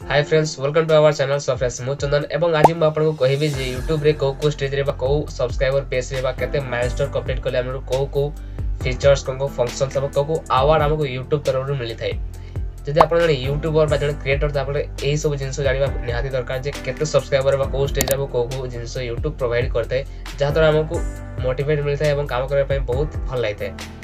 Hi friends, welcome to our channel. So friends मु चंदन एवं आज मैं आपको कहबी जे YouTube रे को स्टेज रे बा को सब्सक्राइबर पेज रे बा केते माइलस्टोन कंप्लीट करले हमरो को फीचर्स को फंक्शन सब को अवार्ड हमको YouTube तरफ रे मिली थाए। जदि आपण जने यूट्यूबर बा जने क्रिएटर त आपण एही सब जिंस जानिबा निहाती दरकार जे केते सब्सक्राइबर बा को स्टेज रे को जिंस YouTube प्रोवाइड करते जहा द्वारा हमको मोटिवेट मिलता है एवं काम करबा पय बहुत भल लागते है।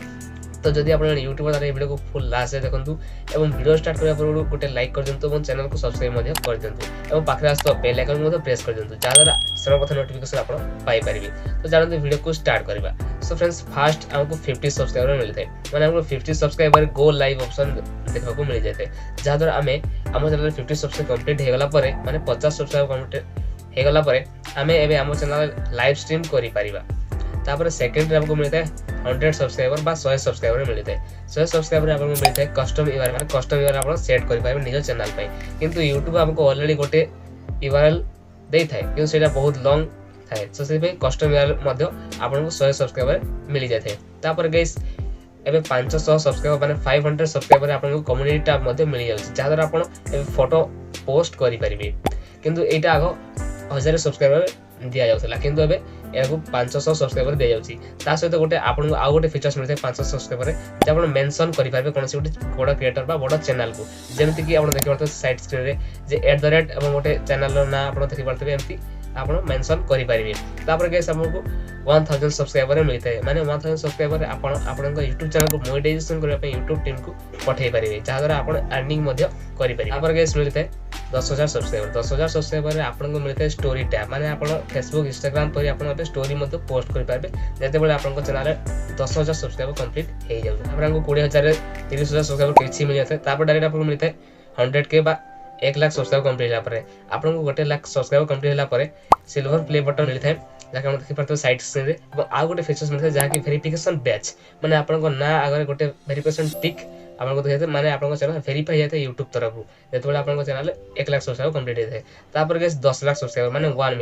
तो जदि आप यूट्यूबर तारे वीडियो को फुल लास्ट से देखंतु एवं वीडियो स्टार्ट करबा पूर्व गोटे लाइक कर दियंतु एवं चैनल को सब्सक्राइब मध्य कर दियंतु एवं पाखरे आस्तो बेल आइकन मध्य प्रेस कर दियंतु जहा द्वारा सर्वप्रथम नोटिफिकेशन आपण पाई परिबे। तो जानंतु वीडियो को स्टार्ट करबा। सो फ्रेंड्स फर्स्ट हमको 50 सब्सक्राइबर मिलते माने हमको 50 सब्सक्राइबर गो लाइव ऑप्शन देखबा को मिल जाते जहा द्वारा हमें हम चैनल 50 सब्सक्राइब कंप्लीट हे गला परे माने 50 सब्सक्राइब कंप्लीट हे गला परे हमें एबे हम चैनल लाइव स्ट्रीम करि परिबा। तापर सेकंड रे हमको मिलता है 100 सब्सक्राइबर बा 100 सब्सक्राइबर मिलते हैं। 100 सब्सक्राइबर आपको मिलता है कस्टम यूआरएल माने कस्टम यूआरएल आपण सेट करि पाबे निज चैनल पे। किंतु YouTube हमको ऑलरेडी गोटे यूआरएल देई थाए किंतु सेटा बहुत लॉन्ग थाए सो से पे कस्टम यूआरएल मध्ये आपनको 100 सब्सक्राइबर मिल जाथे। तापर गाइस एबे 500 सब्सक्राइबर माने 500 सब्सक्राइबर आपनको कम्युनिटी टैब मध्ये मिल जाउछ जहा द्वारा आपण एबे फोटो पोस्ट करि परिबे। किंतु एटा आगो 1000 सब्सक्राइबर दिया जाउथला किंतु एबे एको 500 सब्सक्राइबर दे जाउची। ता सहित गोटे आपन आ गोटे फीचर्स मिलते 500 सब्सक्राइबर जे आपन मेंशन करि पारबे कोनसे गोटे बड़ा क्रिएटर बा बड़ा चैनल को जेमति कि आपन देखि परते साइड स्क्रीन रे जे @ एवं गोटे चैनल ना आपन देखि परते एमति आपन मेंशन करि पारिबे। तापर गाइस हमको 1000 सब्सक्राइबर मिलते है माने 1000 सब्सक्राइबर आपन आपन YouTube चैनल को मोनेटाइजेशन करबा पे YouTube टीम को पठै पारिबे जहा द्वारा आपन अर्निंग मध्ये करि पारिबे। तापर गाइस मिलते है 10,000 सब्सक्राइबर 10,000 सब्सक्राइबर रे आपन को मिलते है स्टोरी टैब माने आपन फेसबुक इंस्टाग्राम पर आपन पे स्टोरी मध्ये पोस्ट करि पारबे जते बेले आपन को चैनल रे 10,000 सब्सक्राइबर कंप्लीट हे जाउ। आपन को 20,000 रे 30,000 सब्सक्राइबर किछि मिल जाते तापर डायरेक्ट आपन को मिलते है 100k बा 1 लाख सब्सक्राइबर कंप्लीट होला परे आपन को 1 लाख सब्सक्राइबर कंप्लीट होला परे सिल्वर प्ले बटन मिलता है जहाँ देखि पारते साइड स्क्रीन रे आ गोटे फीचर्स मिलता है जहाँ की वेरिफिकेशन बैच माने आपन को ना अगर गोटे वेरिफिकेशन टिक आपन को देखते माने आपन को चैनल वेरीफाई जाते YouTube तरफ जेते बेले आपन को चैनल 1 लाख सब्सक्राइबर कंप्लीट होते तापर गाइस 10 लाख सब्सक्राइबर माने 1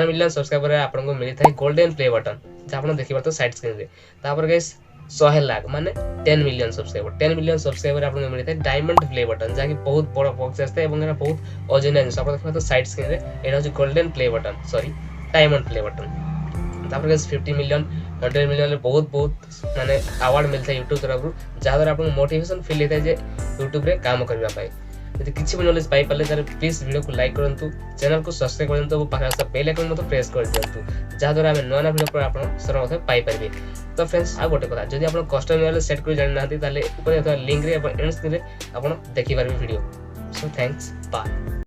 मिलियन सब्सक्राइबर आपन को मिलता है गोल्डन प्ले बटन जहाँ आपन देखि पारते साइड स्क्रीन रे। तापर गाइस 100 लाख माने 10 मिलियन सब्सक्राइबर आपन को मिलता है डायमंड प्ले बटन जहाँ की बहुत बड़ा बॉक्स आस्ते एवं एना बहुत ओरिजिनल आपन देखि पारते साइड स्क्रीन रे एना हो golden play button sorry diamond play button. तापर गाइस 50 मिलियन 100 मिलियन बहुत माने अवार्ड मिलता है YouTube तरफ जहा द्वारा आपन मोटिवेशन फील होता है जे YouTube रे काम करबा पाए। यदि किछि भी नॉलेज पाई पाले तारे प्लीज वीडियो को लाइक करंतु चैनल को सब्सक्राइब करंतु और पाखा से बेल आइकन मतो प्रेस कर दियंतु जहा द्वारा हम नया वीडियो पर आपन सर्वप्रथम पाई परिबे। तो फ्रेंड्स आ गोटे कथा जदि आपन कस्टम यूआरएल सेट कर जानि नाथि ताले ऊपर अथवा लिंक रे एंड स्क्रीन रे आपन देखि पारबे वीडियो। So thanks bye.